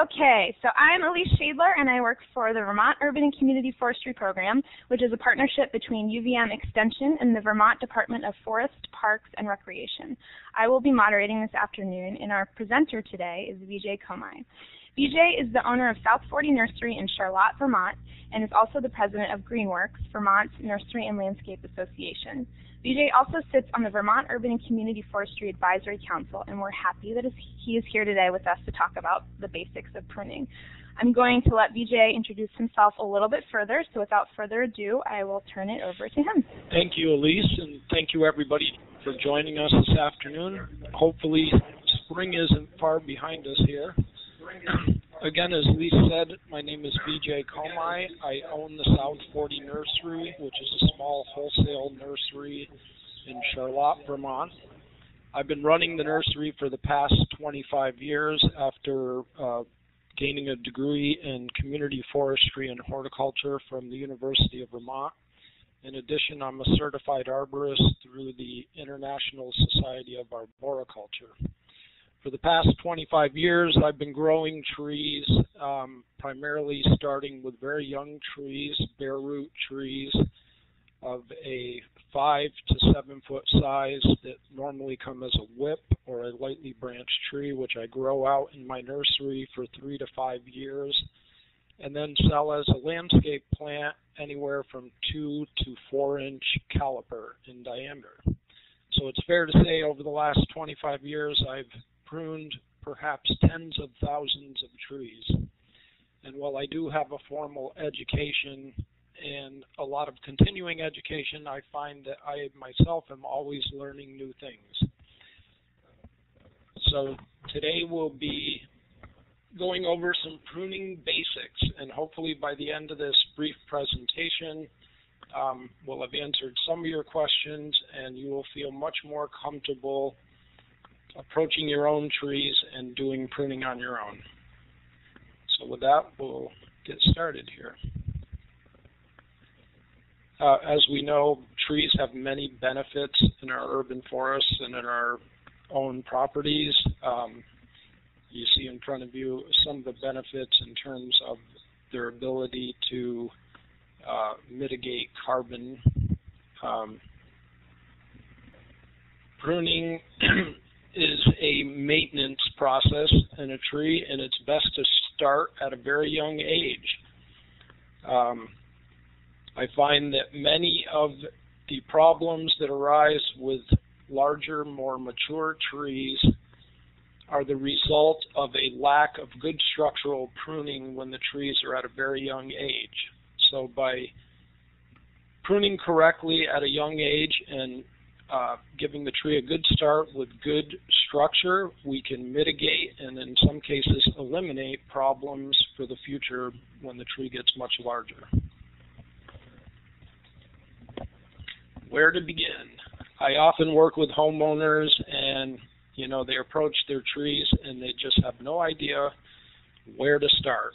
Okay, so I'm Elise Shadler, and I work for the Vermont Urban and Community Forestry Program, which is a partnership between UVM Extension and the Vermont Department of Forest, Parks, and Recreation. I will be moderating this afternoon, and our presenter today is Vijay Comai. Vijay is the owner of South 40 Nursery in Charlotte, Vermont, and is also the president of Greenworks, Vermont's Nursery and Landscape Association. Vijay also sits on the Vermont Urban and Community Forestry Advisory Council, and we're happy that he is here today with us to talk about the basics of pruning. I'm going to let Vijay introduce himself a little bit further, so without further ado, I will turn it over to him. Thank you, Elise, and thank you, everybody, for joining us this afternoon. Hopefully, spring isn't far behind us here. Again, as Elise said, my name is Vijay Comai. I own the South 40 Nursery, which is a small wholesale nursery in Charlotte, Vermont. I've been running the nursery for the past 25 years after gaining a degree in community forestry and horticulture from the University of Vermont. In addition, I'm a certified arborist through the International Society of Arboriculture. For the past 25 years, I've been growing trees, primarily starting with very young trees, bare root trees of a 5 to 7 foot size that normally come as a whip or a lightly branched tree, which I grow out in my nursery for 3 to 5 years, and then sell as a landscape plant anywhere from 2 to 4 inch caliper in diameter. So it's fair to say over the last 25 years, I've pruned perhaps tens of thousands of trees. And while I do have a formal education and a lot of continuing education, I find that I myself am always learning new things. So today we'll be going over some pruning basics, and hopefully by the end of this brief presentation, we'll have answered some of your questions and you will feel much more comfortable approaching your own trees and doing pruning on your own. So with that, we'll get started here. As we know, trees have many benefits in our urban forests and in our own properties. You see in front of you some of the benefits in terms of their ability to mitigate carbon. Pruning is a maintenance process in a tree, and it's best to start at a very young age. I find that many of the problems that arise with larger, more mature trees are the result of a lack of good structural pruning when the trees are at a very young age. So by pruning correctly at a young age and giving the tree a good start with good structure, we can mitigate and in some cases eliminate problems for the future when the tree gets much larger. Where to begin? I often work with homeowners and they approach their trees and they just have no idea where to start.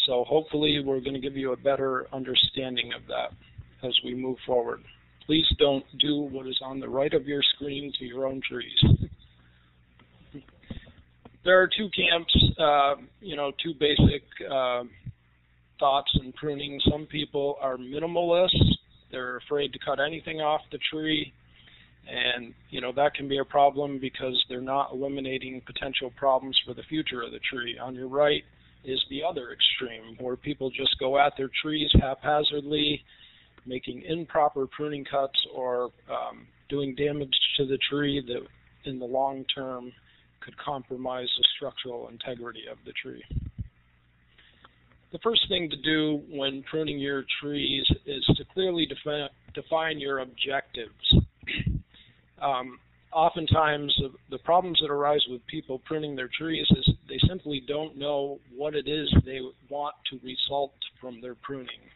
So hopefully we're going to give you a better understanding of that as we move forward. Please don't do what is on the right of your screen to your own trees. There are two camps, two basic thoughts in pruning. Some people are minimalists. They're afraid to cut anything off the tree. And, that can be a problem because they're not eliminating potential problems for the future of the tree. On your right is the other extreme, where people just go at their trees haphazardly, making improper pruning cuts or doing damage to the tree that in the long term could compromise the structural integrity of the tree. The first thing to do when pruning your trees is to clearly define your objectives. Oftentimes, the problems that arise with people pruning their trees is they simply don't know what it is they want to result from their pruning.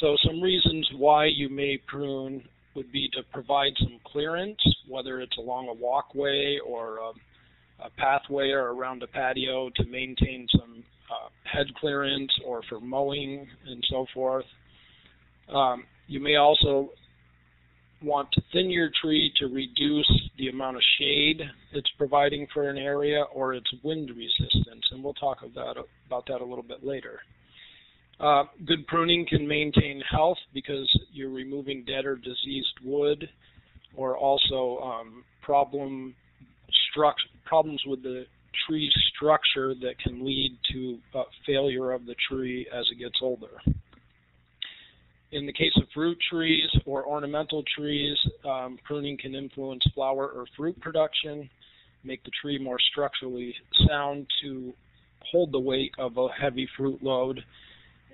So some reasons why you may prune would be to provide some clearance, whether it's along a walkway or a pathway or around a patio to maintain some head clearance or for mowing and so forth. You may also want to thin your tree to reduce the amount of shade it's providing for an area or its wind resistance, and we'll talk about that a little bit later. Good pruning can maintain health because you're removing dead or diseased wood, or also problems with the tree structure that can lead to failure of the tree as it gets older. In the case of fruit trees or ornamental trees, pruning can influence flower or fruit production, make the tree more structurally sound to hold the weight of a heavy fruit load,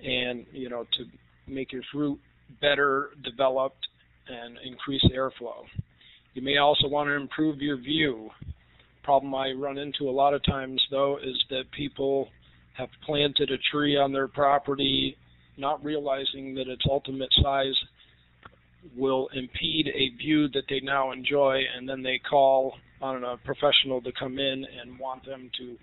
and to make your fruit better developed and increase airflow. You may also want to improve your view. Problem I run into a lot of times, though, is that people have planted a tree on their property not realizing that its ultimate size will impede a view that they now enjoy, and then they call on a professional to come in and want them to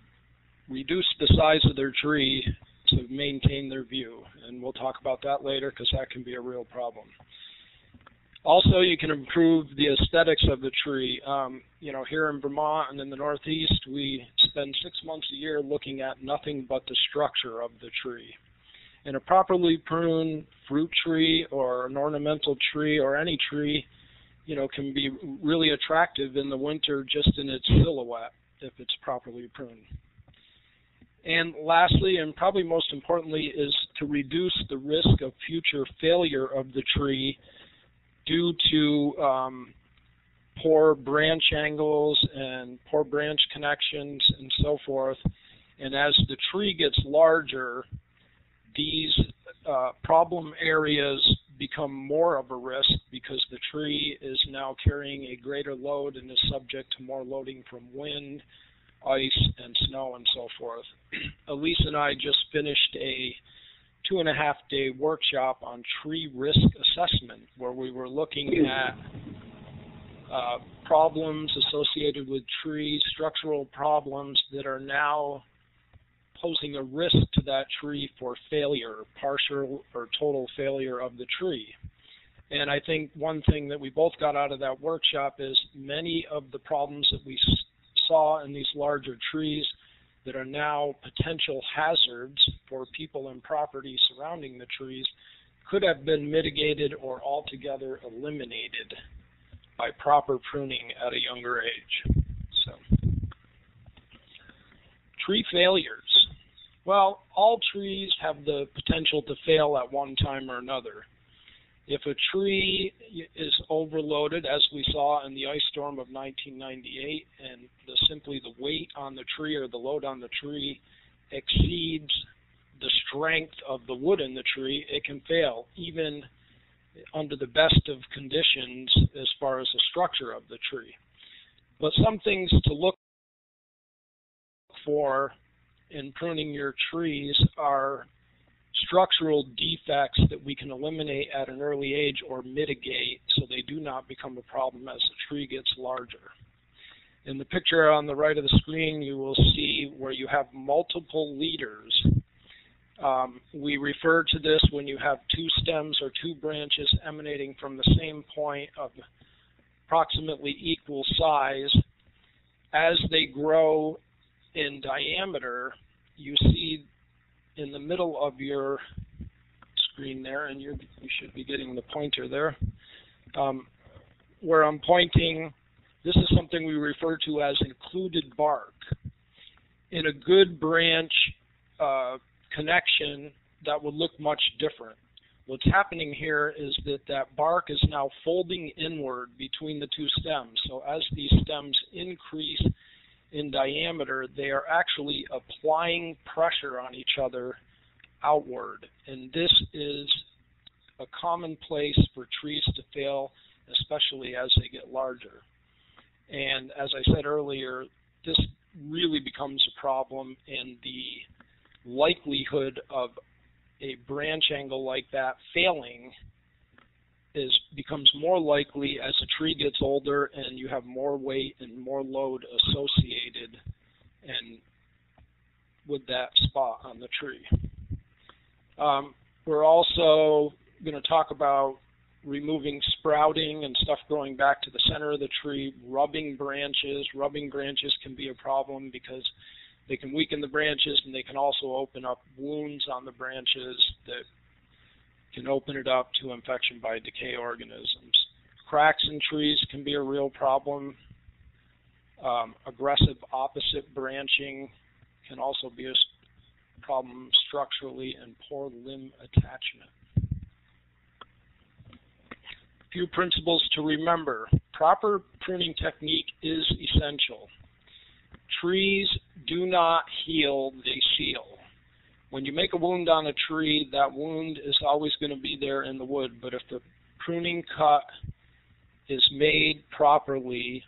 reduce the size of their tree to maintain their view. And we'll talk about that later because that can be a real problem. Also, you can improve the aesthetics of the tree. Here in Vermont and in the Northeast, we spend 6 months a year looking at nothing but the structure of the tree. And a properly pruned fruit tree or an ornamental tree or any tree, can be really attractive in the winter just in its silhouette if it's properly pruned. And lastly, and probably most importantly, is to reduce the risk of future failure of the tree due to poor branch angles and poor branch connections and so forth. And as the tree gets larger, these problem areas become more of a risk because the tree is now carrying a greater load and is subject to more loading from wind, ice, and snow and so forth. Elise and I just finished a 2.5-day workshop on tree risk assessment where we were looking at problems associated with trees, structural problems that are now posing a risk to that tree for failure, partial or total failure of the tree. And I think one thing that we both got out of that workshop is many of the problems that we saw in these larger trees that are now potential hazards for people and property surrounding the trees could have been mitigated or altogether eliminated by proper pruning at a younger age. So, tree failures. Well, all trees have the potential to fail at one time or another. If a tree is overloaded, as we saw in the ice storm of 1998, and simply the weight on the tree or the load on the tree exceeds the strength of the wood in the tree, it can fail, even under the best of conditions as far as the structure of the tree. But some things to look for in pruning your trees are structural defects that we can eliminate at an early age or mitigate so they do not become a problem as the tree gets larger. In the picture on the right of the screen, you will see where you have multiple leaders. We refer to this when you have two stems or two branches emanating from the same point of approximately equal size. As they grow in diameter, you see in the middle of your screen there, and you should be getting the pointer there, where I'm pointing, this is something we refer to as included bark. In a good branch connection, that would look much different. What's happening here is that bark is now folding inward between the two stems. So as these stems increase in diameter, they are actually applying pressure on each other outward. And this is a common place for trees to fail, especially as they get larger. And as I said earlier, this really becomes a problem, and the likelihood of a branch angle like that failing becomes more likely as the tree gets older and you have more weight and more load associated and with that spot on the tree. We're also going to talk about removing sprouting and stuff growing back to the center of the tree, rubbing branches. Rubbing branches can be a problem because they can weaken the branches, and they can also open up wounds on the branches that can open it up to infection by decay organisms. Cracks in trees can be a real problem. Aggressive opposite branching can also be a problem structurally, and poor limb attachment. A few principles to remember. Proper pruning technique is essential. Trees do not heal, they seal. When you make a wound on a tree, that wound is always going to be there in the wood, but if the pruning cut is made properly,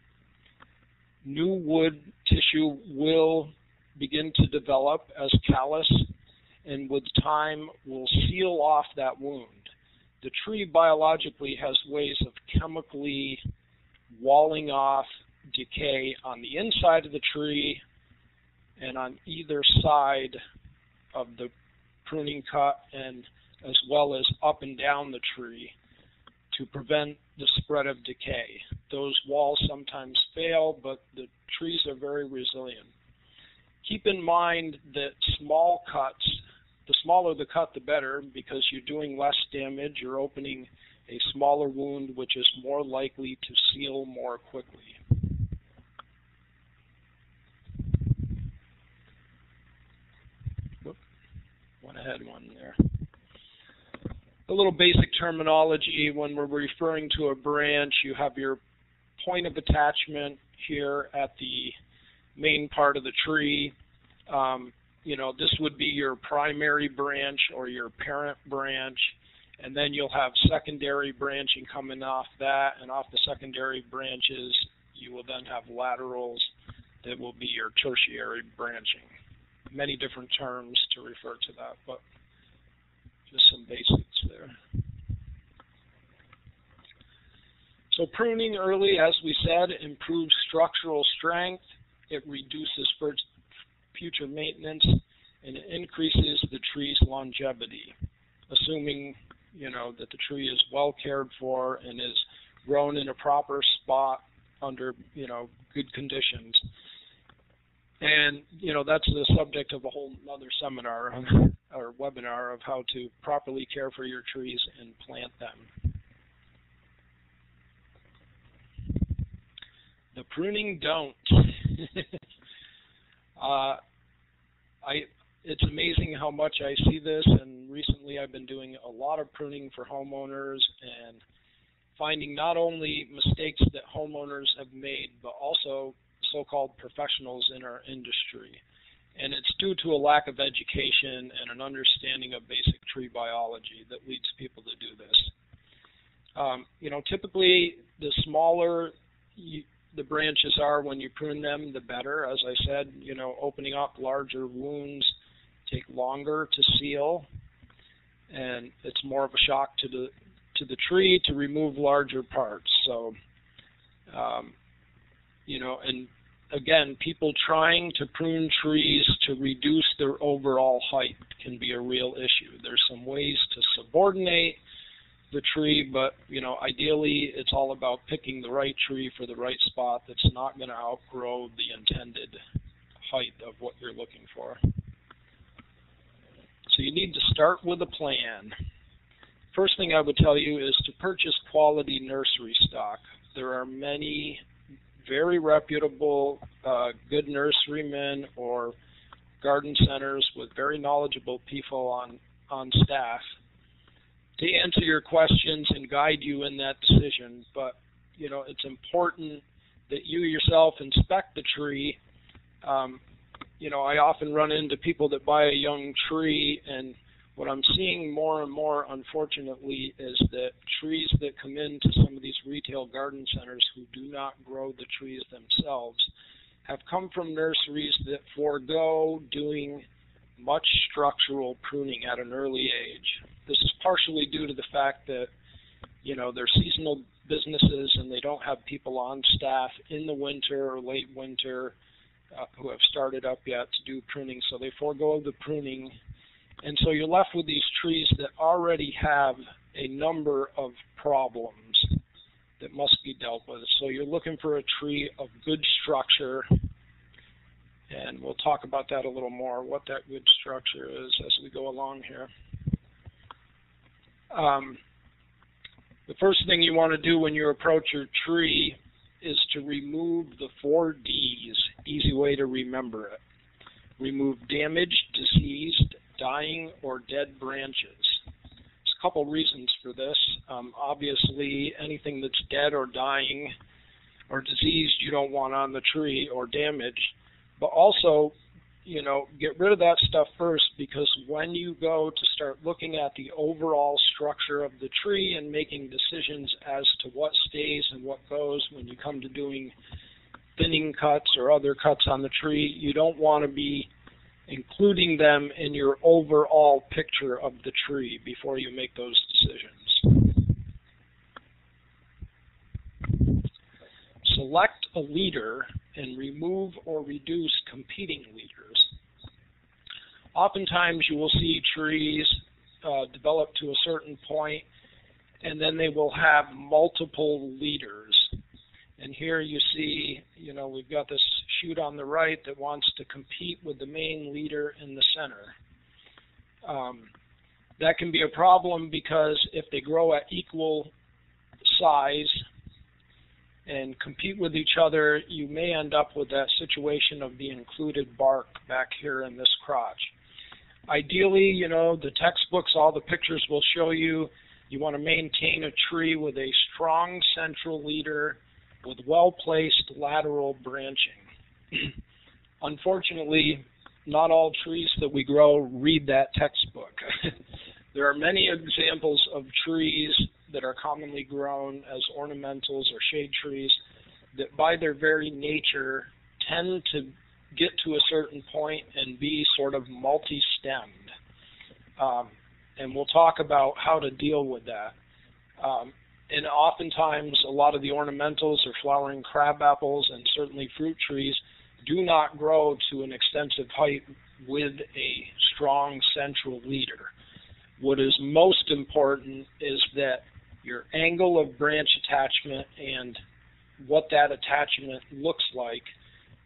new wood tissue will begin to develop as callus, and with time will seal off that wound. The tree biologically has ways of chemically walling off decay on the inside of the tree and on either side of the pruning cut, and as well as up and down the tree, to prevent the spread of decay. Those walls sometimes fail, but the trees are very resilient. Keep in mind that small cuts, the smaller the cut, the better, because you're doing less damage. You're opening a smaller wound, which is more likely to seal more quickly. Went ahead one there. A little basic terminology. When we're referring to a branch, you have your point of attachment here at the main part of the tree. This would be your primary branch or your parent branch, and then you'll have secondary branching coming off that, and off the secondary branches you will then have laterals that will be your tertiary branching. Many different terms to refer to that, but just some basics there. So pruning early, as we said, improves structural strength. It reduces future maintenance, and it increases the tree's longevity, assuming that the tree is well cared for and is grown in a proper spot under good conditions. And that's the subject of a whole other seminar or webinar of how to properly care for your trees and plant them. The Pruning Don'ts. It's amazing how much I see this, and recently I've been doing a lot of pruning for homeowners and finding not only mistakes that homeowners have made, but also so-called professionals in our industry. And it's due to a lack of education and an understanding of basic tree biology that leads people to do this. Typically the smaller the branches are when you prune them, the better. As I said, opening up larger wounds take longer to seal, and it's more of a shock to the tree to remove larger parts. So, and again, people trying to prune trees to reduce their overall height can be a real issue. There's some ways to subordinate the tree, but ideally it's all about picking the right tree for the right spot that's not going to outgrow the intended height of what you're looking for. So you need to start with a plan. First thing I would tell you is to purchase quality nursery stock. There are many very reputable, good nurserymen or garden centers with very knowledgeable people on staff to answer your questions and guide you in that decision. But it's important that you yourself inspect the tree. I often run into people that buy a young tree, and what I'm seeing more and more, unfortunately, is that trees that come into some of these retail garden centers who do not grow the trees themselves have come from nurseries that forego doing much structural pruning at an early age. This is partially due to the fact that, they're seasonal businesses and they don't have people on staff in the winter or late winter who have started up yet to do pruning, so they forego the pruning. And so you're left with these trees that already have a number of problems that must be dealt with. So you're looking for a tree of good structure, and we'll talk about that a little more, what that good structure is as we go along here. The first thing you want to do when you approach your tree is to remove the 4 Ds, easy way to remember it. Remove damaged, diseased, dying, or dead branches. There's a couple reasons for this. Obviously, anything that's dead or dying or diseased you don't want on the tree, or damaged. But also, you know, get rid of that stuff first, because when you go to start looking at the overall structure of the tree and making decisions as to what stays and what goes when you come to doing thinning cuts or other cuts on the tree, you don't want to be including them in your overall picture of the tree before you make those decisions. Select a leader and remove or reduce competing leaders. Oftentimes you will see trees develop to a certain point, and then they will have multiple leaders. And here you see, you know, we've got this shoot on the right that wants to compete with the main leader in the center. That can be a problem, because if they grow at equal size and compete with each other, you may end up with that situation of the included bark back here in this crotch. Ideally, you know, the textbooks, all the pictures will show you, you want to maintain a tree with a strong central leader with well-placed lateral branching. Unfortunately, not all trees that we grow read that textbook. There are many examples of trees that are commonly grown as ornamentals or shade trees that by their very nature tend to get to a certain point and be sort of multi-stemmed. And we'll talk about how to deal with that. And oftentimes a lot of the ornamentals or flowering crab apples and certainly fruit trees do not grow to an extensive height with a strong central leader. What is most important is that your angle of branch attachment and what that attachment looks like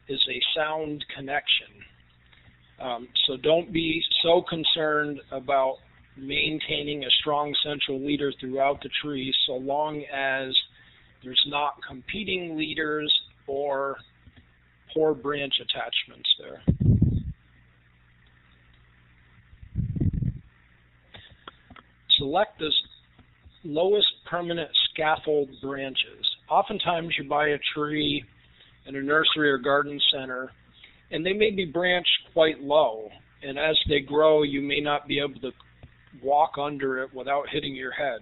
is a sound connection. So don't be so concerned about maintaining a strong central leader throughout the tree, so long as there's not competing leaders or poor branch attachments there. Select the lowest permanent scaffold branches. Oftentimes you buy a tree in a nursery or garden center, and they may be branched quite low, and as they grow you may not be able to walk under it without hitting your head.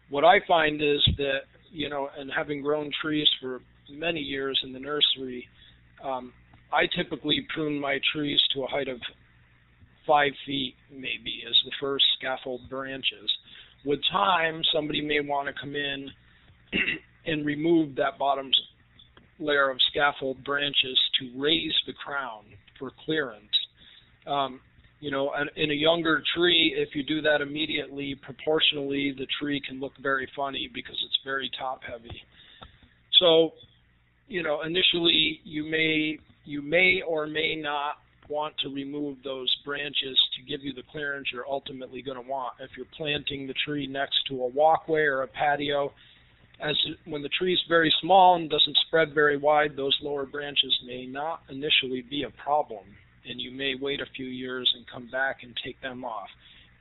What I find is that, you know, and having grown trees for many years in the nursery, I typically prune my trees to a height of 5 feet maybe as the first scaffold branches. With time, somebody may want to come in and remove that bottom layer of scaffold branches to raise the crown for clearance. You know, in a younger tree, if you do that immediately, proportionally, the tree can look very funny because it's very top heavy. So, you know, initially you may or may not want to remove those branches to give you the clearance you're ultimately going to want. If you're planting the tree next to a walkway or a patio, when the tree is very small and doesn't spread very wide, those lower branches may not initially be a problem, and you may wait a few years and come back and take them off.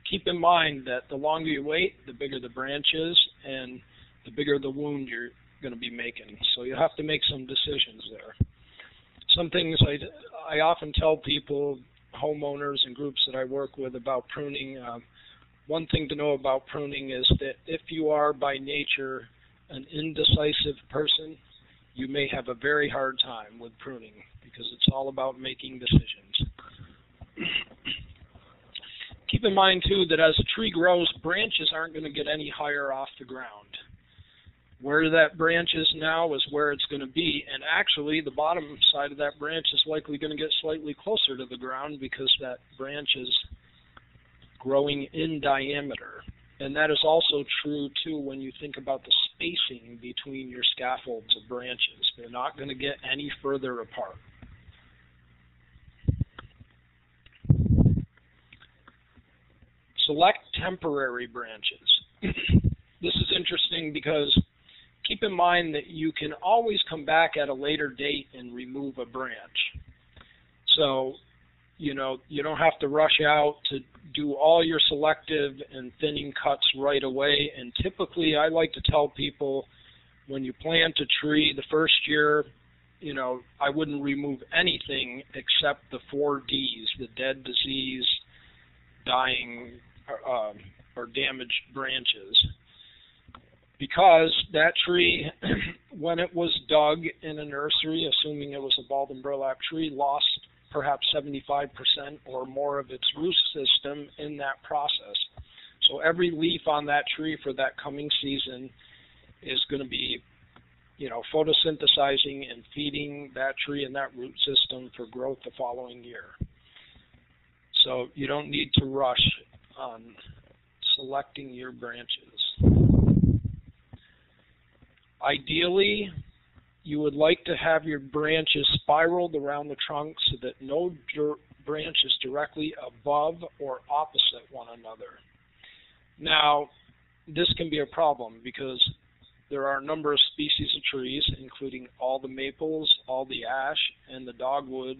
Keep in mind that the longer you wait, the bigger the branch is, and the bigger the wound you're going to be making. So you have to make some decisions there. Some things I often tell people, homeowners and groups that I work with about pruning, one thing to know about pruning is that if you are by nature an indecisive person, you may have a very hard time with pruning because it's all about making decisions. Keep in mind too that as a tree grows, branches aren't going to get any higher off the ground. Where that branch is now is where it's going to be, and actually the bottom side of that branch is likely going to get slightly closer to the ground because that branch is growing in diameter. And that is also true, too, when you think about the spacing between your scaffolds of branches. They're not going to get any further apart. Select temporary branches. This is interesting because keep in mind that you can always come back at a later date and remove a branch. So, you don't have to rush out to do all your selective and thinning cuts right away. And typically, I like to tell people when you plant a tree the first year, I wouldn't remove anything except the 4 Ds, the dead, disease, dying, or damaged branches. Because that tree, when it was dug in a nursery, assuming it was a balled and burlap tree, lost perhaps 75% or more of its root system in that process. So every leaf on that tree for that coming season is going to be, photosynthesizing and feeding that tree and that root system for growth the following year. So you don't need to rush on selecting your branches. Ideally, you would like to have your branches spiraled around the trunk so that no branch is directly above or opposite one another. Now, this can be a problem because there are a number of species of trees, including all the maples, all the ash, and the dogwoods.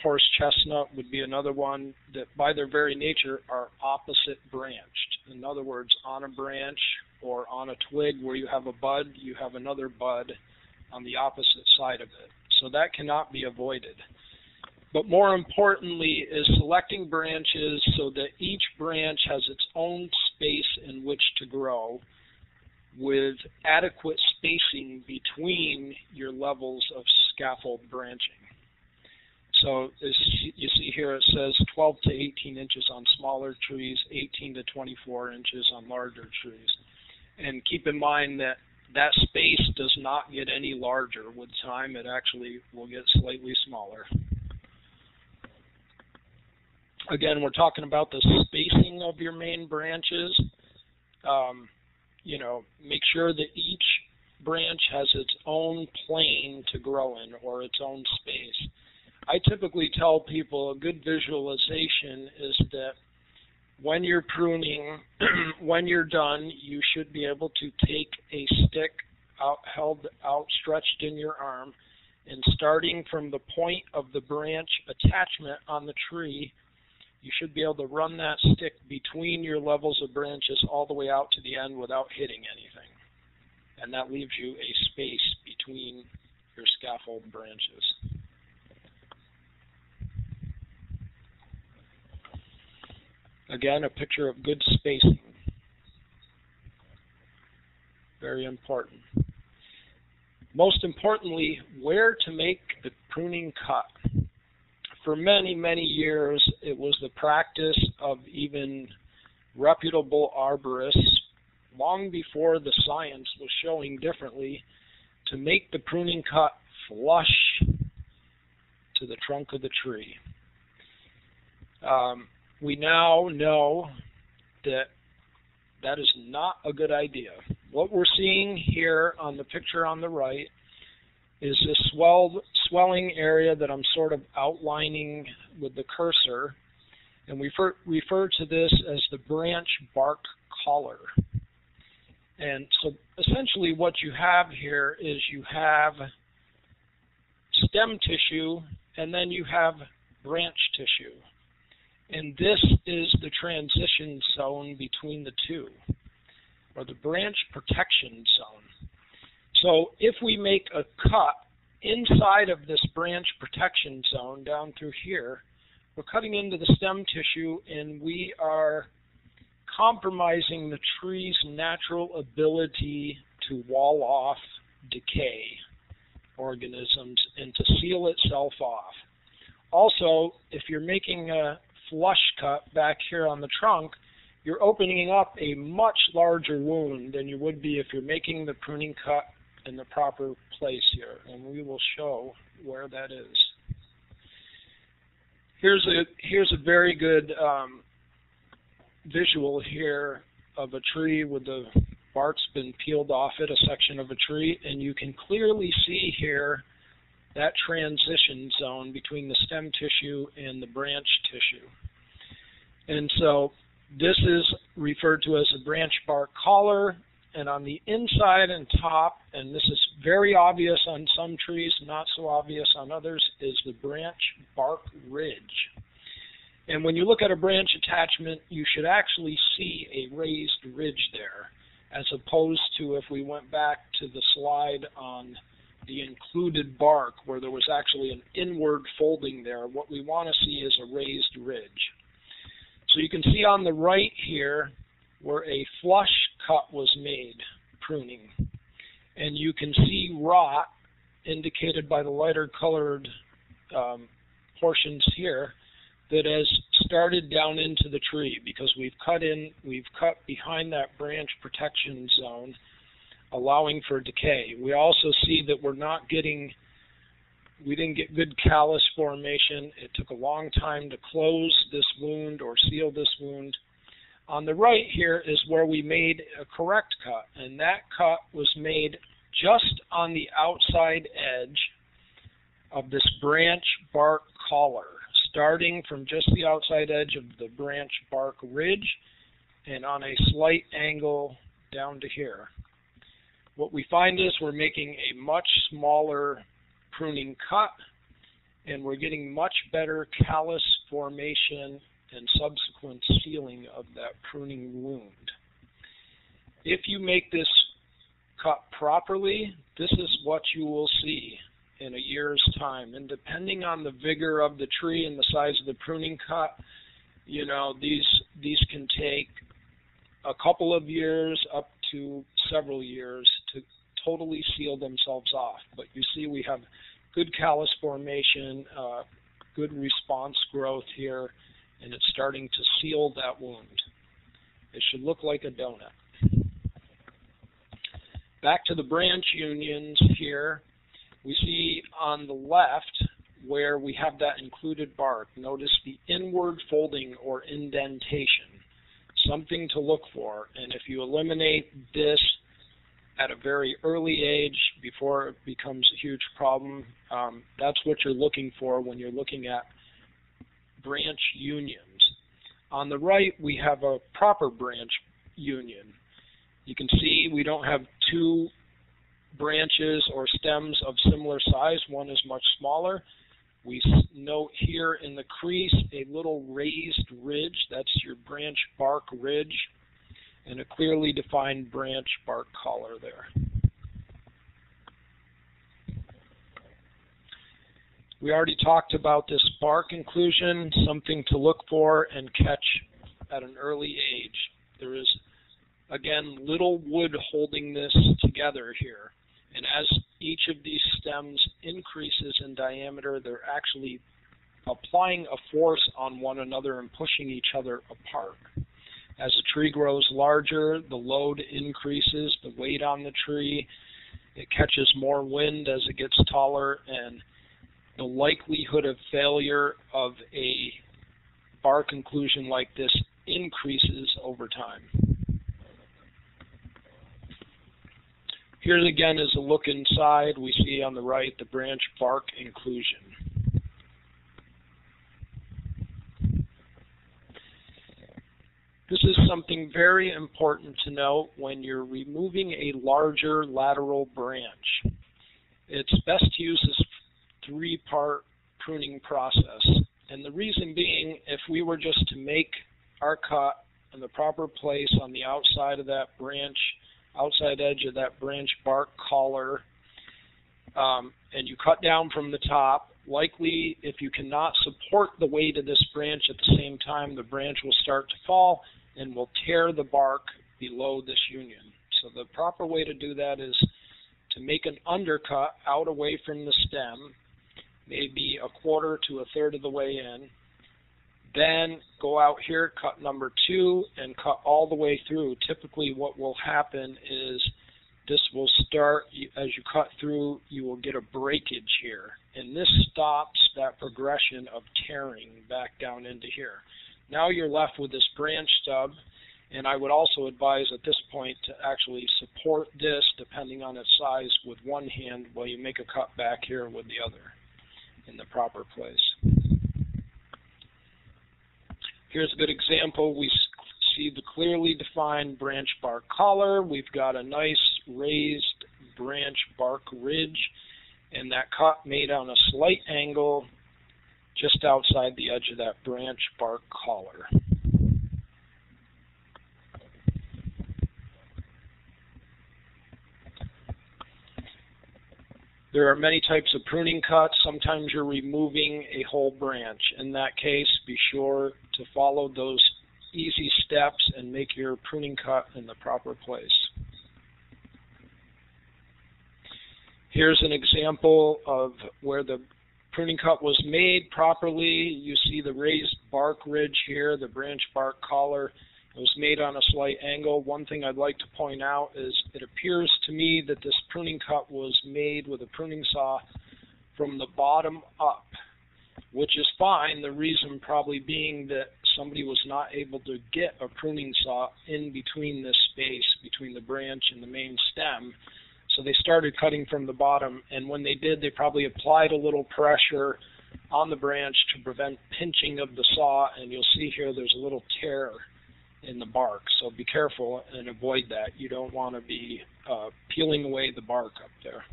Horse chestnut would be another one that by their very nature are opposite branched. In other words, on a branch or on a twig where you have a bud, you have another bud on the opposite side of it. So that cannot be avoided. But more importantly is selecting branches so that each branch has its own space in which to grow with adequate spacing between your levels of scaffold branching. So as you see here, it says 12 to 18 inches on smaller trees, 18 to 24 inches on larger trees. And keep in mind that that space does not get any larger. With time, it actually will get slightly smaller. Again, we're talking about the spacing of your main branches. Make sure that each branch has its own plane to grow in or its own space. I typically tell people a good visualization is that when you're pruning, when you're done, you should be able to take a stick outstretched in your arm, and starting from the point of the branch attachment on the tree, you should be able to run that stick between your levels of branches all the way out to the end without hitting anything. And that leaves you a space between your scaffold branches. Again, a picture of good spacing. Very important. Most importantly, where to make the pruning cut. For many, many years, it was the practice of even reputable arborists, long before the science was showing differently, to make the pruning cut flush to the trunk of the tree. We now know that that is not a good idea. What we're seeing here on the picture on the right is this swelling area that I'm sort of outlining with the cursor, and we refer to this as the branch bark collar. And so essentially what you have here is you have stem tissue and then you have branch tissue. And this is the transition zone between the two, or the branch protection zone. So if we make a cut inside of this branch protection zone down through here, we're cutting into the stem tissue and we are compromising the tree's natural ability to wall off decay organisms and to seal itself off. Also, if you're making a flush cut back here on the trunk, you're opening up a much larger wound than you would be if you're making the pruning cut in the proper place here, and we will show where that is. Here's a very good visual here of a tree with the bark's been peeled off it, a section of a tree, and you can clearly see here that transition zone between the stem tissue and the branch tissue. And so this is referred to as a branch bark collar, and on the inside and top, and this is very obvious on some trees, not so obvious on others, is the branch bark ridge. And when you look at a branch attachment, you should actually see a raised ridge there, as opposed to if we went back to the slide on the included bark where there was actually an inward folding there. What we want to see is a raised ridge. So you can see on the right here where a flush cut was made, pruning. And you can see rot indicated by the lighter colored portions here that has started down into the tree because we've cut behind that branch protection zone, allowing for decay. We also see that we didn't get good callus formation. It took a long time to close this wound or seal this wound. On the right here is where we made a correct cut, and that cut was made just on the outside edge of this branch bark collar, starting from just the outside edge of the branch bark ridge and on a slight angle down to here. What we find is we're making a much smaller pruning cut, and we're getting much better callus formation and subsequent sealing of that pruning wound. If you make this cut properly, this is what you will see in a year's time. And depending on the vigor of the tree and the size of the pruning cut, you know, these can take a couple of years up to several years to totally seal themselves off. But you see we have good callus formation, good response growth here, and it's starting to seal that wound. It should look like a donut. Back to the branch unions here, we see on the left where we have that included bark. Notice the inward folding or indentation, something to look for. And if you eliminate this at a very early age before it becomes a huge problem, that's what you're looking for when you're looking at branch unions. On the right, we have a proper branch union. You can see we don't have two branches or stems of similar size. One is much smaller. We note here in the crease a little raised ridge. That's your branch bark ridge, and a clearly defined branch bark collar there. We already talked about this bark inclusion, something to look for and catch at an early age. There is, again, little wood holding this together here. And as each of these stems increases in diameter, they're actually applying a force on one another and pushing each other apart. As the tree grows larger, the load increases, the weight on the tree, it catches more wind as it gets taller, and the likelihood of failure of a bark inclusion like this increases over time. Here again is a look inside. We see on the right the branch bark inclusion. This is something very important to note when you're removing a larger lateral branch. It's best to use this three-part pruning process. And the reason being, if we were just to make our cut in the proper place on the outside of that branch, outside edge of that branch bark collar, and you cut down from the top, likely if you cannot support the weight of this branch at the same time, the branch will start to fall and will tear the bark below this union. So the proper way to do that is to make an undercut out away from the stem, maybe a quarter to a third of the way in. Then go out here, cut number 2, and cut all the way through. Typically what will happen is this will start, as you cut through, you will get a breakage here. And this stops that progression of tearing back down into here. Now you're left with this branch stub, and I would also advise at this point to actually support this, depending on its size, with one hand while you make a cut back here with the other in the proper place. Here's a good example. We see the clearly defined branch bark collar. We've got a nice raised branch bark ridge, and that cut made on a slight angle just outside the edge of that branch bark collar. There are many types of pruning cuts. Sometimes you're removing a whole branch. In that case, be sure to follow those easy steps and make your pruning cut in the proper place. Here's an example of where the pruning cut was made properly. You see the raised bark ridge here, the branch bark collar. It was made on a slight angle. One thing I'd like to point out is it appears to me that this pruning cut was made with a pruning saw from the bottom up, which is fine. The reason probably being that somebody was not able to get a pruning saw in between this space, between the branch and the main stem. So they started cutting from the bottom, and when they did, they probably applied a little pressure on the branch to prevent pinching of the saw, and you'll see here there's a little tear in the bark. So be careful and avoid that. You don't want to be peeling away the bark up there.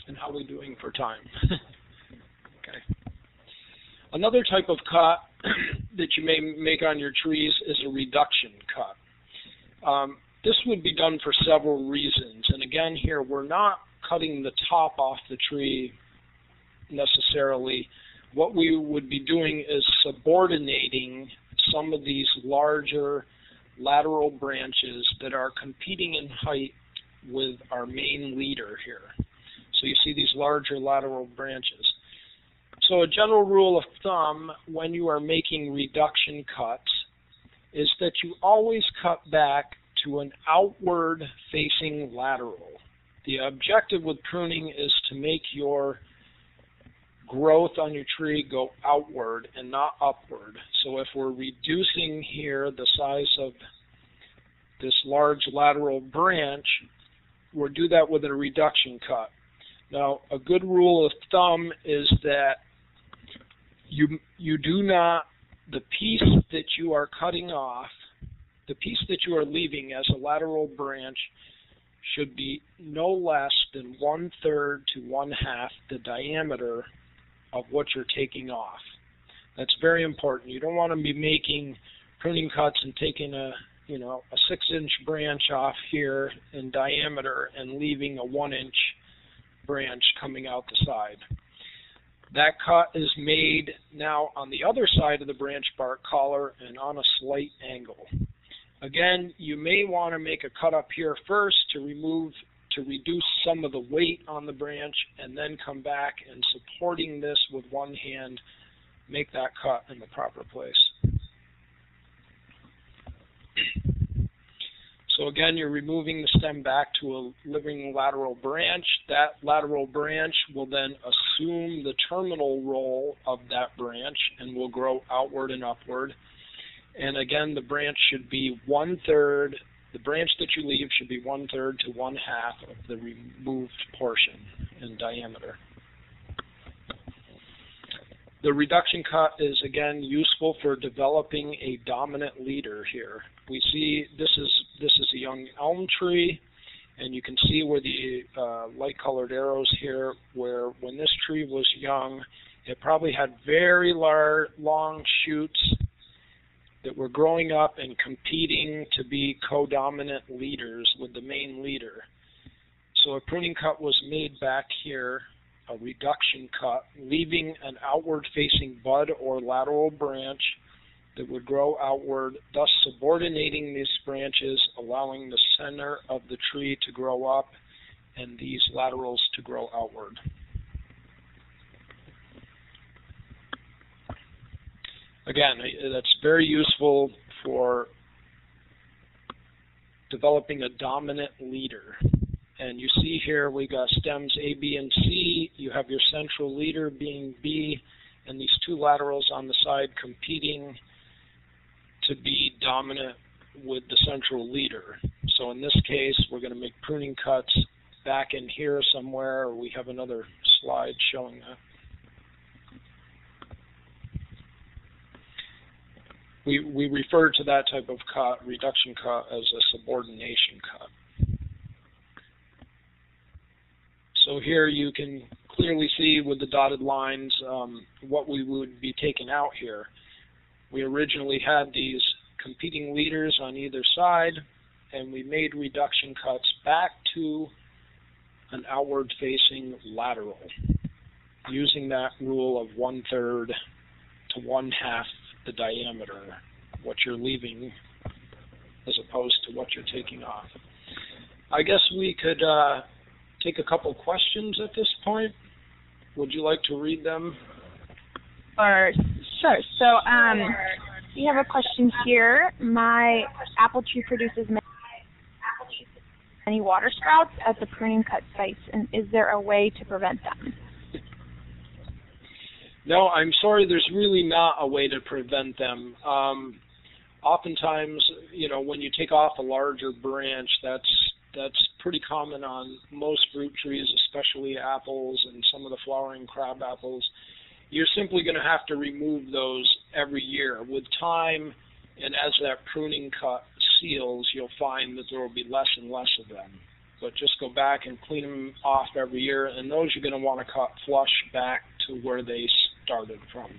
And how are we doing for time? Okay. Another type of cut that you may make on your trees is a reduction cut. This would be done for several reasons. And again, here we're not cutting the top off the tree necessarily. What we would be doing is subordinating some of these larger lateral branches that are competing in height with our main leader here. So you see these larger lateral branches. So a general rule of thumb when you are making reduction cuts is that you always cut back to an outward facing lateral. The objective with pruning is to make your growth on your tree go outward and not upward. So if we're reducing here the size of this large lateral branch, we'll do that with a reduction cut. Now, a good rule of thumb is that you do not, the piece that you are cutting off, the piece that you are leaving as a lateral branch should be no less than 1/3 to 1/2 the diameter of what you're taking off. That's very important. You don't want to be making pruning cuts and taking a 6-inch branch off here in diameter and leaving a 1-inch branch coming out the side. That cut is made now on the other side of the branch bark collar and on a slight angle. Again, you may want to make a cut up here first to reduce some of the weight on the branch, and then come back and supporting this with one hand, make that cut in the proper place. So again, you're removing the stem back to a living lateral branch. That lateral branch will then assume the terminal role of that branch and will grow outward and upward. And again, the branch should be 1/3. The branch that you leave should be 1/3 to 1/2 of the removed portion in diameter. The reduction cut is again useful for developing a dominant leader here. We see this is a young elm tree, and you can see where the light-colored arrows here, where when this tree was young, it probably had very long shoots that were growing up and competing to be co-dominant leaders with the main leader. So a pruning cut was made back here, a reduction cut, leaving an outward-facing bud or lateral branch that would grow outward, thus subordinating these branches, allowing the center of the tree to grow up and these laterals to grow outward. Again, that's very useful for developing a dominant leader. And you see here we got stems A, B, and C. You have your central leader being B, and these two laterals on the side competing to be dominant with the central leader. So in this case, we're going to make pruning cuts back in here somewhere, or we have another slide showing that. We refer to that type of cut, reduction cut, as a subordination cut. So here you can clearly see with the dotted lines what we would be taking out here. We originally had these competing leaders on either side, and we made reduction cuts back to an outward-facing lateral, using that rule of 1/3 to 1/2 the diameter, what you're leaving as opposed to what you're taking off. I guess we could take a couple questions at this point. Would you like to read them? Sure. So we have a question here. My apple tree produces many water sprouts at the pruning cut sites, and is there a way to prevent them? No, I'm sorry, there's really not a way to prevent them. Oftentimes, you know, when you take off a larger branch, that's pretty common on most fruit trees, especially apples and some of the flowering crab apples. You're simply going to have to remove those every year. With time, and as that pruning cut seals, you'll find that there will be less and less of them. But just go back and clean them off every year, and those you're going to want to cut flush back to where they started from.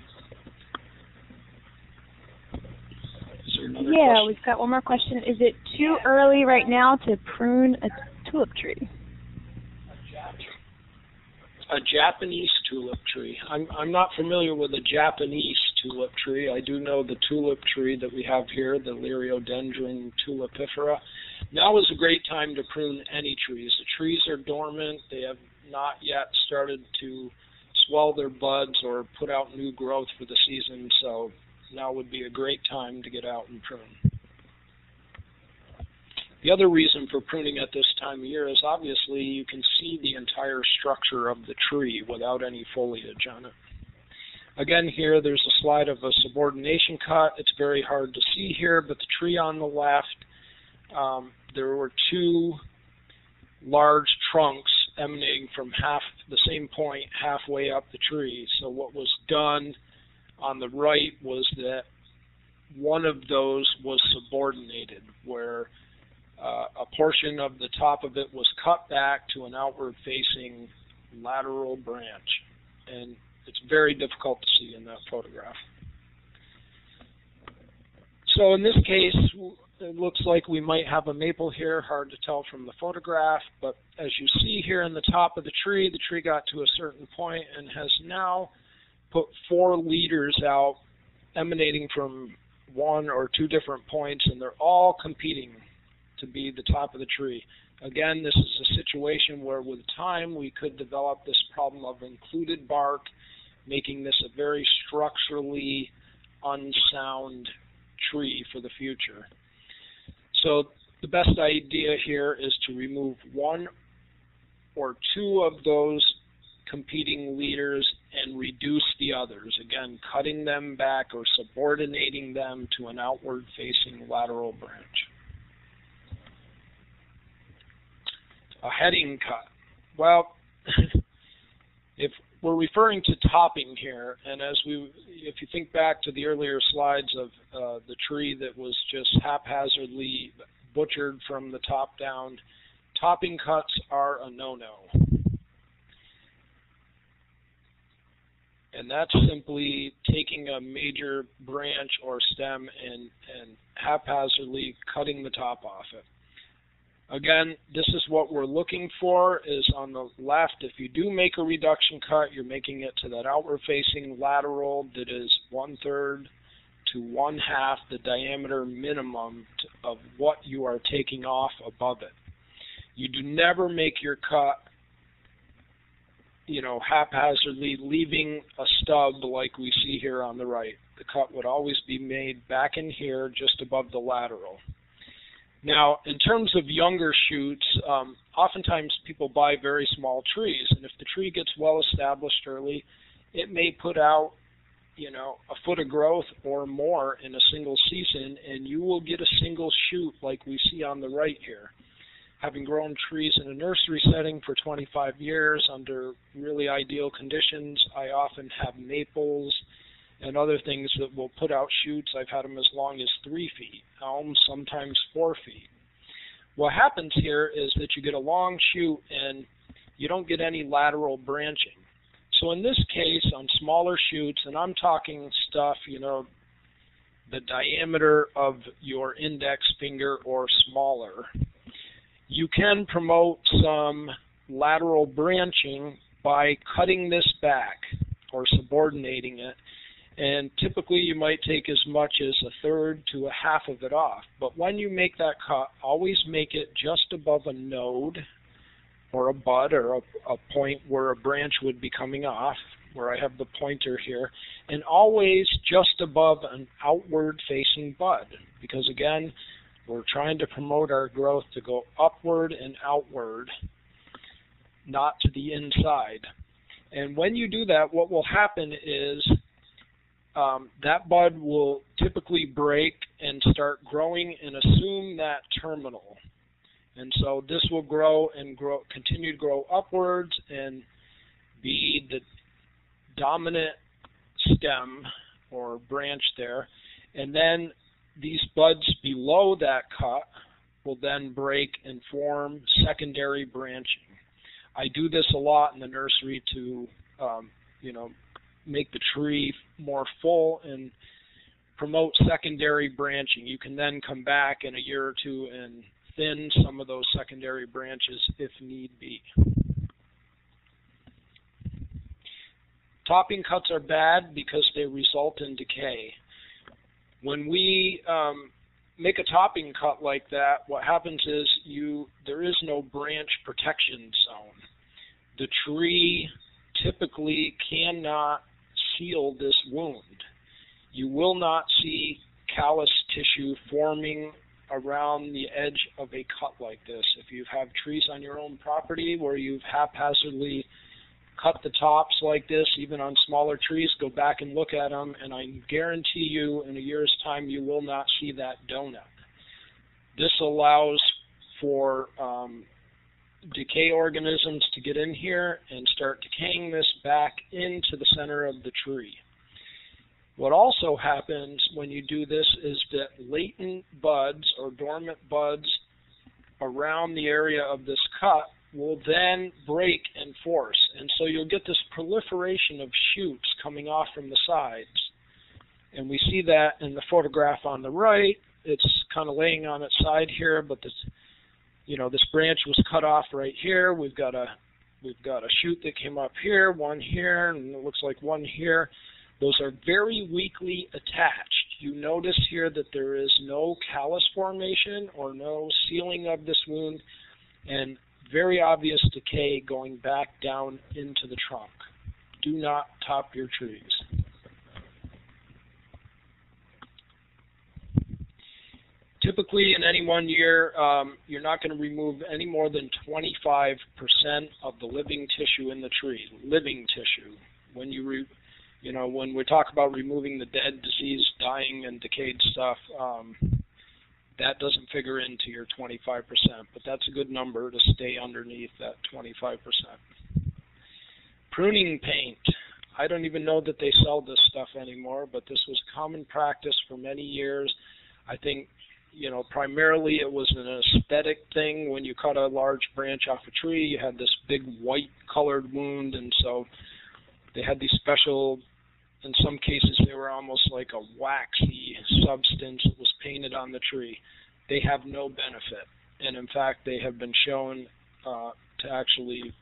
Is there another question? We've got one more question. Is it too early right now to prune a tulip tree? A Japanese tulip tree. I'm not familiar with a Japanese tulip tree. I do know the tulip tree that we have here, the Liriodendron tulipifera. Now is a great time to prune any trees. The trees are dormant. They have not yet started to swell their buds or put out new growth for the season, so now would be a great time to get out and prune. The other reason for pruning at this time of year is obviously you can see the entire structure of the tree without any foliage on it. Again, here there's a slide of a subordination cut. It's very hard to see here, but the tree on the left, there were two large trunks emanating from the same point halfway up the tree. So what was done on the right was that one of those was subordinated, where a portion of the top of it was cut back to an outward-facing lateral branch, and it's very difficult to see in that photograph. So in this case, it looks like we might have a maple here, hard to tell from the photograph, but as you see here in the top of the tree got to a certain point and has now put 4 leaders out emanating from 1 or 2 different points, and they're all competing to be the top of the tree. Again, this is a situation where with time we could develop this problem of included bark, making this a very structurally unsound tree for the future. So the best idea here is to remove 1 or 2 of those competing leaders and reduce the others. Again, cutting them back or subordinating them to an outward-facing lateral branch. A heading cut. Well, if we're referring to topping here, and if you think back to the earlier slides of the tree that was just haphazardly butchered from the top down, topping cuts are a no-no. And that's simply taking a major branch or stem and haphazardly cutting the top off it. Again, this is what we're looking for, is on the left, if you do make a reduction cut, you're making it to that outward-facing lateral that is 1/3 to 1/2 the diameter minimum of what you are taking off above it. You do never make your cut, haphazardly, leaving a stub like we see here on the right. The cut would always be made back in here, just above the lateral. Now, in terms of younger shoots, oftentimes people buy very small trees, and if the tree gets well established early, it may put out a foot of growth or more in a single season, and you will get a single shoot like we see on the right here. Having grown trees in a nursery setting for 25 years under really ideal conditions, I often have maples and other things that will put out shoots. I've had them as long as 3 feet, elms sometimes 4 feet. What happens here is that you get a long shoot and you don't get any lateral branching. So in this case, on smaller shoots, and I'm talking stuff, the diameter of your index finger or smaller, you can promote some lateral branching by cutting this back or subordinating it. And typically you might take as much as 1/3 to 1/2 of it off. But when you make that cut, always make it just above a node or a bud or a point where a branch would be coming off, where I have the pointer here, and always just above an outward facing bud, because again, we're trying to promote our growth to go upward and outward, not to the inside. And when you do that, what will happen is that bud will typically break and start growing and assume that terminal. And so this will grow and grow, continue to grow upwards and be the dominant stem or branch there. And then these buds below that cut will then break and form secondary branching. I do this a lot in the nursery to, make the tree more full and promote secondary branching. You can then come back in a year or two and thin some of those secondary branches if need be. Topping cuts are bad because they result in decay. When we make a topping cut like that, what happens is there is no branch protection zone. The tree typically cannot seal this wound. You will not see callus tissue forming around the edge of a cut like this. If you have trees on your own property where you've haphazardly cut the tops like this, even on smaller trees, go back and look at them, and I guarantee you in a year's time you will not see that donut. This allows for decay organisms to get in here and start decaying this back into the center of the tree. What also happens when you do this is that latent buds or dormant buds around the area of this cut will then break and force. And so you'll get this proliferation of shoots coming off from the sides. And we see that in the photograph on the right. It's kind of laying on its side here, but this branch was cut off right here. We've got a shoot that came up here, one here, and it looks like one here. Those are very weakly attached. You notice here that there is no callus formation or no sealing of this wound, and very obvious decay going back down into the trunk. Do not top your trees. Typically, in any one year, you're not going to remove any more than 25% of the living tissue in the tree. Living tissue. When when we talk about removing the dead, diseased, dying, and decayed stuff, that doesn't figure into your 25%. But that's a good number to stay underneath that 25%. Pruning paint. I don't even know that they sell this stuff anymore, but this was common practice for many years. I think primarily it was an aesthetic thing. When you cut a large branch off a tree, you had this big white colored wound, and so they had these special, in some cases they were almost like a waxy substance that was painted on the tree. They have no benefit, and in fact they have been shown to actually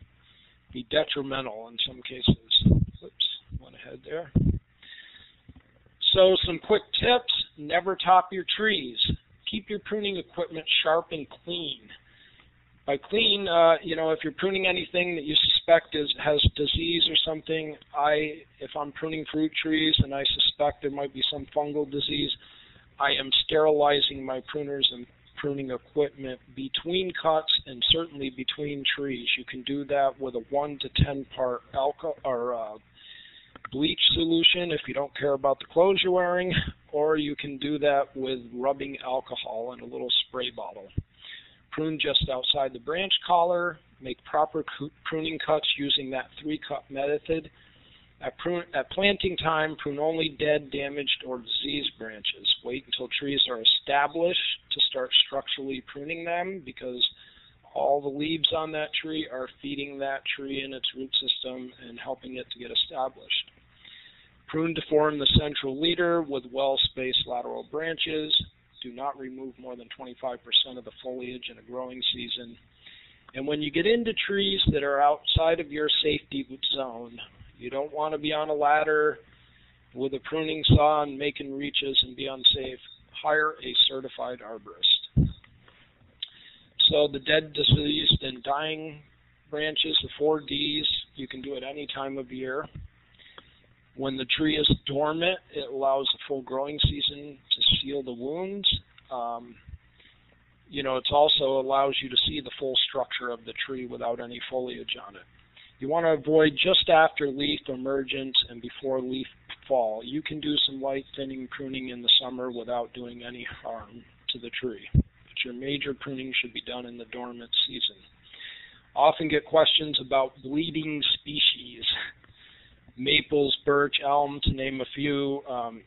be detrimental in some cases. Whoops, went ahead there. So some quick tips: never top your trees. Keep your pruning equipment sharp and clean. By clean, if you're pruning anything that you suspect has disease or something, if I'm pruning fruit trees and I suspect there might be some fungal disease, I am sterilizing my pruners and pruning equipment between cuts and certainly between trees. You can do that with a 1 to 10 part bleach solution if you don't care about the clothes you're wearing, or you can do that with rubbing alcohol in a little spray bottle. Prune just outside the branch collar. Make proper pruning cuts using that 3-cut method. At planting time, prune only dead, damaged, or diseased branches. Wait until trees are established to start structurally pruning them, because all the leaves on that tree are feeding that tree and its root system and helping it to get established. Prune to form the central leader with well-spaced lateral branches. Do not remove more than 25% of the foliage in a growing season. And when you get into trees that are outside of your safety zone, you don't want to be on a ladder with a pruning saw and making reaches and be unsafe. Hire a certified arborist. So the dead, diseased, and dying branches, the 4 Ds, you can do it any time of year. When the tree is dormant, it allows a full growing season to seal the wounds. It also allows you to see the full structure of the tree without any foliage on it. You want to avoid just after leaf emergence and before leaf fall. You can do some light thinning pruning in the summer without doing any harm to the tree. But your major pruning should be done in the dormant season. Often get questions about bleeding species. Maples, birch, elm, to name a few.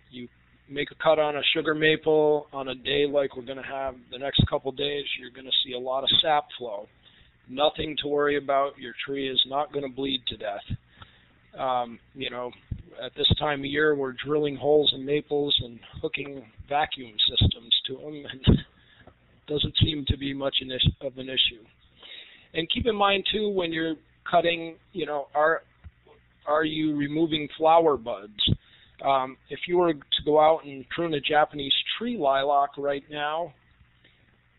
You make a cut on a sugar maple on a day like we're going to have the next couple days, you're going to see a lot of sap flow. Nothing to worry about. Your tree is not going to bleed to death. At this time of year, we're drilling holes in maples and hooking vacuum systems to them, and doesn't seem to be much of an issue. And keep in mind, too, when you're cutting, are you removing flower buds? If you were to go out and prune a Japanese tree lilac right now,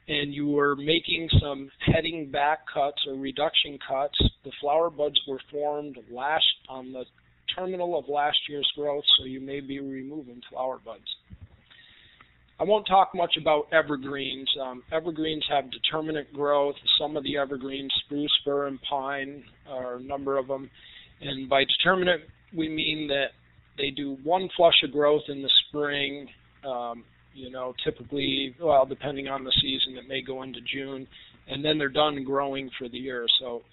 and you were making some heading back cuts or reduction cuts, the flower buds were formed on the terminal of last year's growth, so you may be removing flower buds. I won't talk much about evergreens. Evergreens have determinate growth. Some of the evergreens, spruce, fir, and pine, are a number of them. And by determinate, we mean that they do one flush of growth in the spring, typically, depending on the season, it may go into June, and then they're done growing for the year. So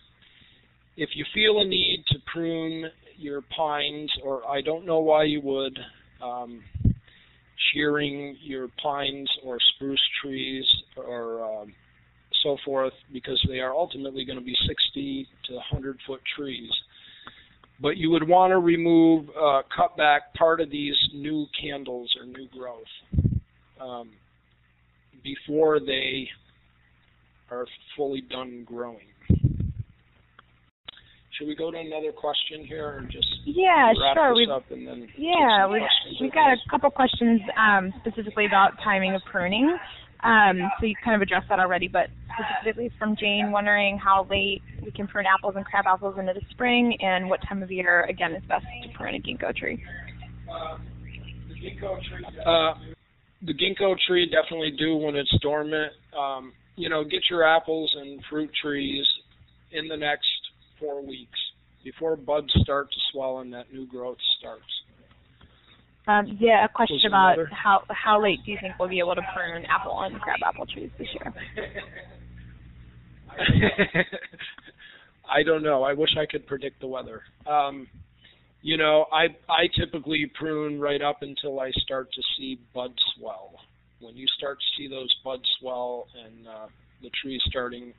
if you feel a need to prune your pines, or I don't know why you would, shearing your pines or spruce trees or so forth, because they are ultimately going to be 60 to 100-foot trees. But you would want to remove, cut back part of these new candles or new growth before they are fully done growing. Should we go to another question here, or just wrap this up and then we've got a couple questions specifically about timing of pruning. So you kind of addressed that already, but specifically from Jane, wondering how late we can prune apples and crab apples into the spring, and what time of year, again, is best to prune a ginkgo tree. The ginkgo tree definitely do when it's dormant. Get your apples and fruit trees in the next 4 weeks before buds start to swell and that new growth starts. A question about how late do you think we'll be able to prune apple and crab apple trees this year? I don't know. I wish I could predict the weather. I typically prune right up until I start to see buds swell. When you start to see those buds swell and the tree's getting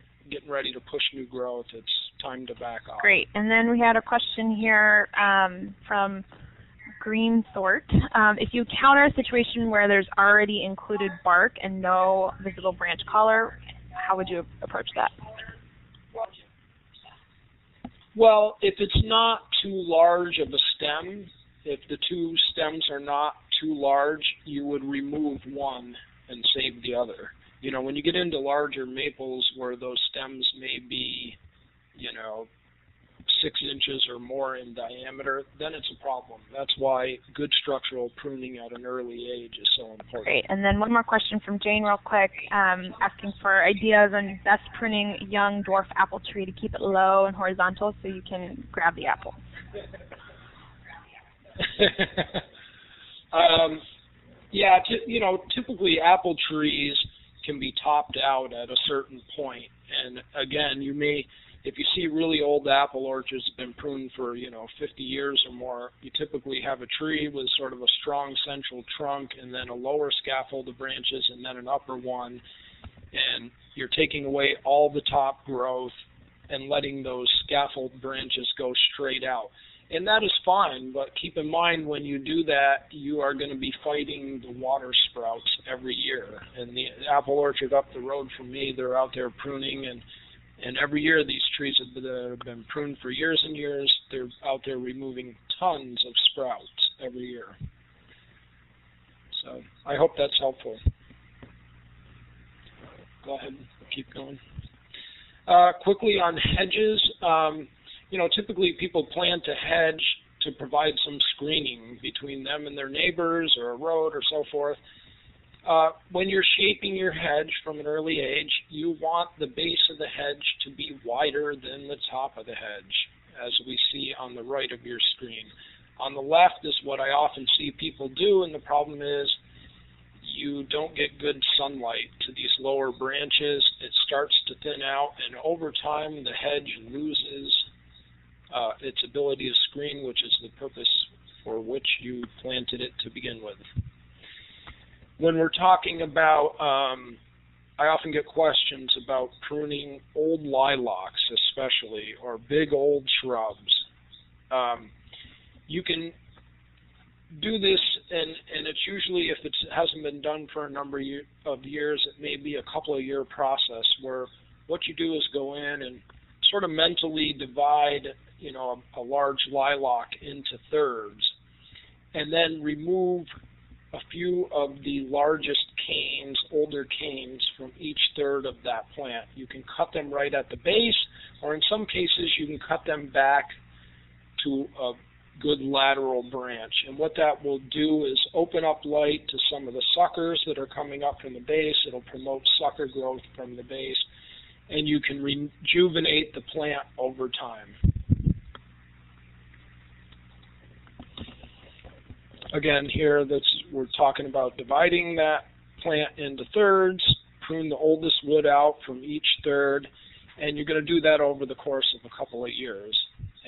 ready to push new growth, it's time to back off. Great. And then we had a question here from Green Sort. If you encounter a situation where there's already included bark and no visible branch collar, how would you approach that? Well, if it's not too large of a stem, if the two stems are not too large, you would remove one and save the other. When you get into larger maples where those stems may be, 6 inches or more in diameter, then it's a problem. That's why good structural pruning at an early age is so important. Great. And then one more question from Jane real quick, asking for ideas on best pruning a young dwarf apple tree to keep it low and horizontal so you can grab the apple. Yeah, typically apple trees can be topped out at a certain point. And again, if you see really old apple orchards have been pruned for, 50 years or more, you typically have a tree with sort of a strong central trunk and then a lower scaffold of branches and then an upper one. And you're taking away all the top growth and letting those scaffold branches go straight out. And that is fine, but keep in mind when you do that, you are going to be fighting the water sprouts every year. And the apple orchard up the road from me, they're out there pruning, and every year these trees that have been pruned for years and years, they're out there removing tons of sprouts every year. So I hope that's helpful. Go ahead, keep going. Quickly on hedges, typically people plant a hedge to provide some screening between them and their neighbors or a road or so forth. When you're shaping your hedge from an early age, you want the base of the hedge to be wider than the top of the hedge, as we see on the right of your screen. On the left is what I often see people do, and the problem is you don't get good sunlight to these lower branches. It starts to thin out, and over time the hedge loses its ability to screen, which is the purpose for which you planted it to begin with. When we're talking about, I often get questions about pruning old lilacs especially, or big old shrubs. You can do this, and it's usually, if it hasn't been done for a number of years, it may be a couple of year process where what you do is go in and sort of mentally divide a large lilac into thirds, and then remove a few of the largest canes, older canes, from each third of that plant. You can cut them right at the base, or in some cases you can cut them back to a good lateral branch. And what that will do is open up light to some of the suckers that are coming up from the base. It'll promote sucker growth from the base, and you can rejuvenate the plant over time. Again, here we're talking about dividing that plant into thirds, prune the oldest wood out from each third, and you're going to do that over the course of a couple of years.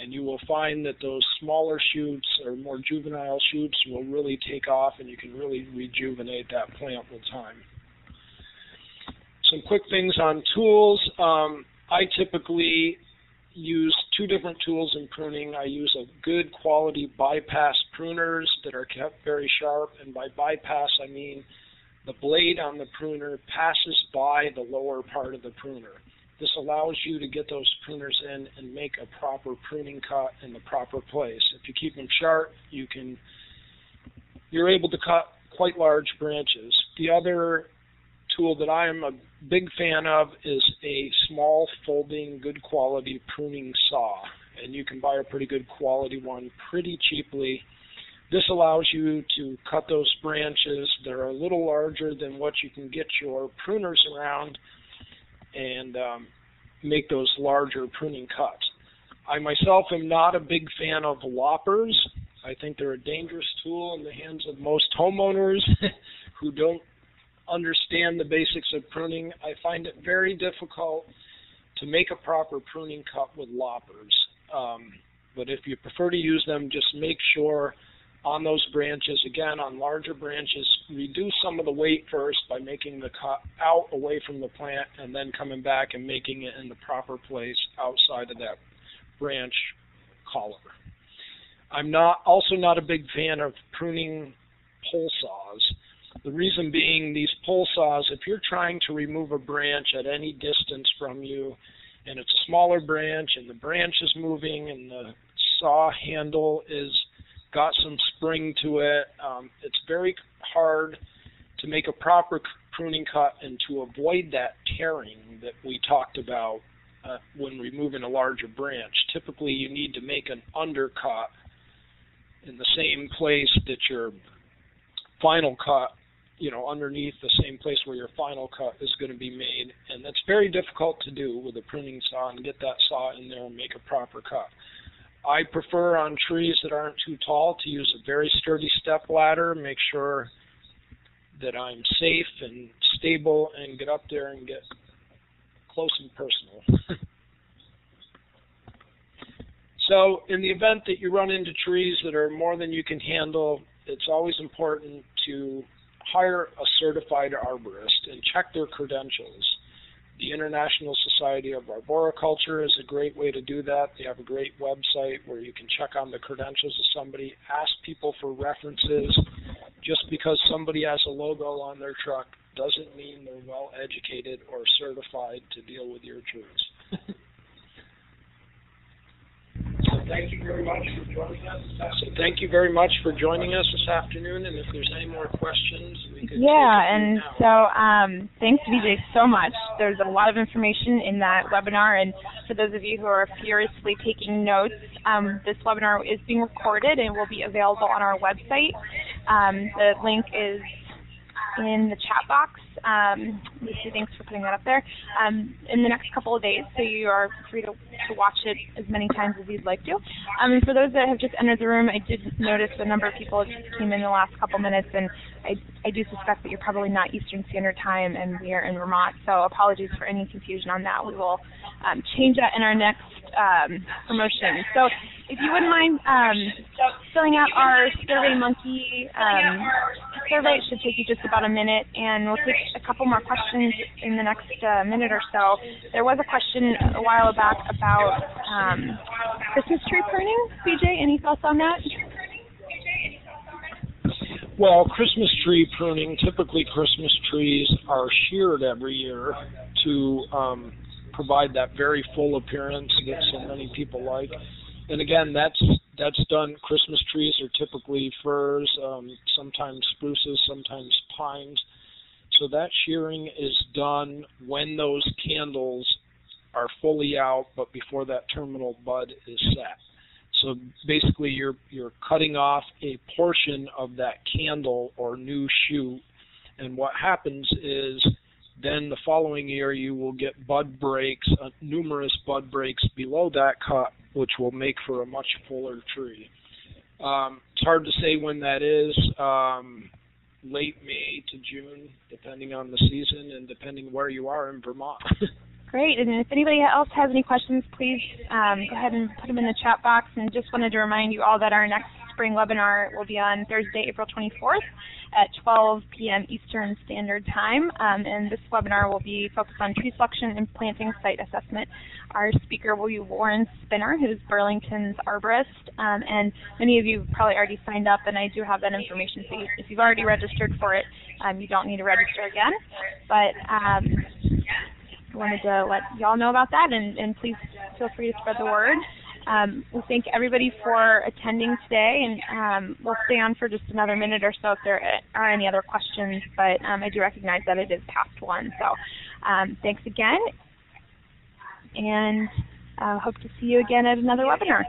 And you will find that those smaller shoots or more juvenile shoots will really take off, and you can really rejuvenate that plant with time. Some quick things on tools. I typically use two different tools in pruning. I use a good quality bypass pruners that are kept very sharp, and by bypass I mean the blade on the pruner passes by the lower part of the pruner. This allows you to get those pruners in and make a proper pruning cut in the proper place. If you keep them sharp, you're able to cut quite large branches. The other tool that I am a big fan of is a small folding good quality pruning saw, and you can buy a pretty good quality one pretty cheaply. This allows you to cut those branches that are a little larger than what you can get your pruners around, and make those larger pruning cuts. I myself am not a big fan of loppers. I think they're a dangerous tool in the hands of most homeowners who don't understand the basics of pruning. I find it very difficult to make a proper pruning cut with loppers. But if you prefer to use them, just make sure on those branches, again, on larger branches, reduce some of the weight first by making the cut out away from the plant and then coming back and making it in the proper place outside of that branch collar. I'm also not a big fan of pruning pole saws. The reason being, these pole saws, if you're trying to remove a branch at any distance from you, and it's a smaller branch, and the branch is moving, and the saw handle is got some spring to it, it's very hard to make a proper pruning cut and to avoid that tearing that we talked about when removing a larger branch. Typically, you need to make an undercut in the same place that your final cut, underneath the same place where your final cut is going to be made, and that's very difficult to do with a pruning saw and get that saw in there and make a proper cut. I prefer on trees that aren't too tall to use a very sturdy step ladder, make sure that I'm safe and stable and get up there and get close and personal. So in the event that you run into trees that are more than you can handle, it's always important to hire a certified arborist and check their credentials. The International Society of Arboriculture is a great way to do that. They have a great website where you can check on the credentials of somebody, ask people for references. Just because somebody has a logo on their truck doesn't mean they're well educated or certified to deal with your trees. So thank you very much for joining us. This afternoon, and if there's any more questions, we could and so thanks, VJ, so much. There's a lot of information in that webinar, and for those of you who are furiously taking notes, this webinar is being recorded and will be available on our website. The link is in the chat box. Lucy, thanks for putting that up there. In the next couple of days, so you are free to watch it as many times as you'd like to. And for those that have just entered the room, I did notice a number of people just came in the last couple minutes, and I do suspect that you're probably not Eastern Standard Time, and we are in Vermont, so apologies for any confusion on that. We will change that in our next promotion. So if you wouldn't mind filling out our SurveyMonkey survey, it should take you just about a minute, and we'll take a couple more questions in the next minute or so. There was a question a while back about Christmas tree pruning. BJ, any thoughts on that? Well, Christmas tree pruning, typically Christmas trees are sheared every year to provide that very full appearance that so many people like. And again, that's done. Christmas trees are typically firs, sometimes spruces, sometimes pines. So that shearing is done when those candles are fully out, but before that terminal bud is set. So basically, you're cutting off a portion of that candle or new shoot, and what happens is then the following year you will get bud breaks, numerous bud breaks below that cut, which will make for a much fuller tree. It's hard to say when that is, late May to June, depending on the season and depending where you are in Vermont. Great, and if anybody else has any questions, please go ahead and put them in the chat box. And just wanted to remind you all that our next spring webinar will be on Thursday, April 24th at 12 p.m. Eastern Standard Time, and this webinar will be focused on tree selection and planting site assessment. Our speaker will be Warren Spinner, who's Burlington's arborist, and many of you have probably already signed up, and I do have that information, so if you've already registered for it, you don't need to register again. But I wanted to let y'all know about that, and please feel free to spread the word. We thank everybody for attending today, and we'll stay on for just another minute or so if there are any other questions, but I do recognize that it is past 1. So thanks again, and hope to see you again at another webinar.